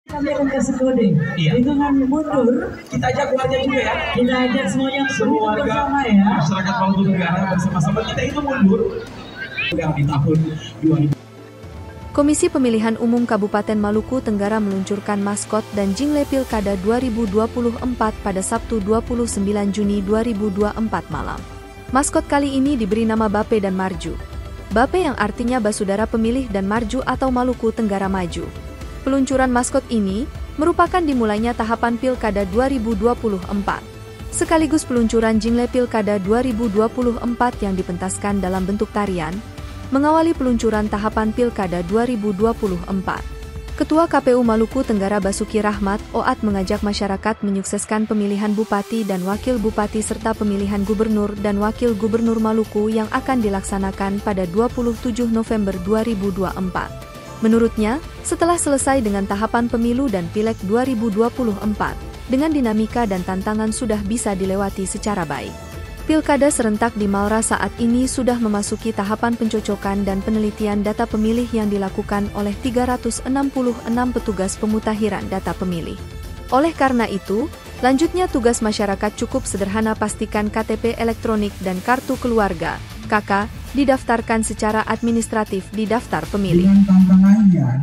Kami akan kasih kode. Iya. Dengan mundur, Kita ajak warga juga ya. kita ajak semuanya Semua warga bersama ya. masyarakat Maluku Tenggara bersama-sama kita itu mundur di tahun 2000. Komisi Pemilihan Umum Kabupaten Maluku Tenggara meluncurkan maskot dan jingle Pilkada 2024 pada Sabtu 29 Juni 2024 malam. Maskot kali ini diberi nama Bape dan Marju. Bape yang artinya Basudara Pemilih dan Marju atau Maluku Tenggara Maju. Peluncuran maskot ini merupakan dimulainya tahapan Pilkada 2024. Sekaligus peluncuran jingle Pilkada 2024 yang dipentaskan dalam bentuk tarian, mengawali peluncuran tahapan Pilkada 2024. Ketua KPU Maluku Tenggara Basuki Rahmat Oat mengajak masyarakat menyukseskan pemilihan Bupati dan Wakil Bupati serta pemilihan Gubernur dan Wakil Gubernur Maluku yang akan dilaksanakan pada 27 November 2024. Menurutnya, setelah selesai dengan tahapan pemilu dan Pileg 2024, dengan dinamika dan tantangan sudah bisa dilewati secara baik. Pilkada serentak di Malra saat ini sudah memasuki tahapan pencocokan dan penelitian data pemilih yang dilakukan oleh 366 petugas pemutakhiran data pemilih. Oleh karena itu, lanjutnya tugas masyarakat cukup sederhana, pastikan KTP elektronik dan kartu keluarga, KK, didaftarkan secara administratif di daftar pemilih.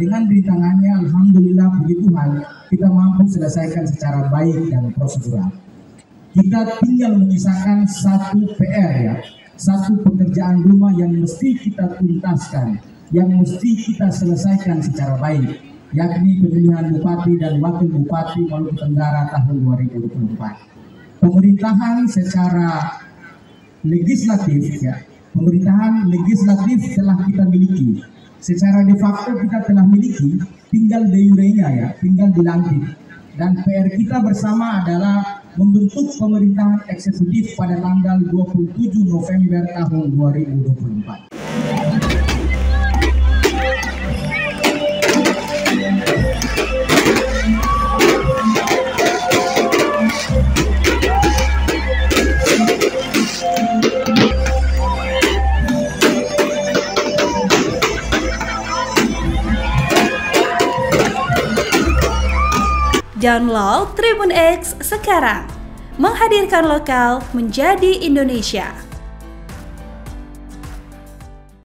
Dengan rintangannya, alhamdulillah puji Tuhan, kita mampu selesaikan secara baik dan prosedural. Kita tinggal menyisakan satu PR ya, satu pekerjaan rumah yang mesti kita tuntaskan, yang mesti kita selesaikan secara baik, yakni pemilihan Bupati dan Wakil Bupati Maluku Tenggara tahun 2024. Pemerintahan secara legislatif ya, pemerintahan legislatif telah kita miliki. Secara de facto kita telah miliki, tinggal de jure-nya ya, tinggal dilantik. Dan PR kita bersama adalah membentuk pemerintahan eksekutif pada tanggal 27 November tahun 2024. Download Tribun X sekarang, menghadirkan lokal menjadi Indonesia.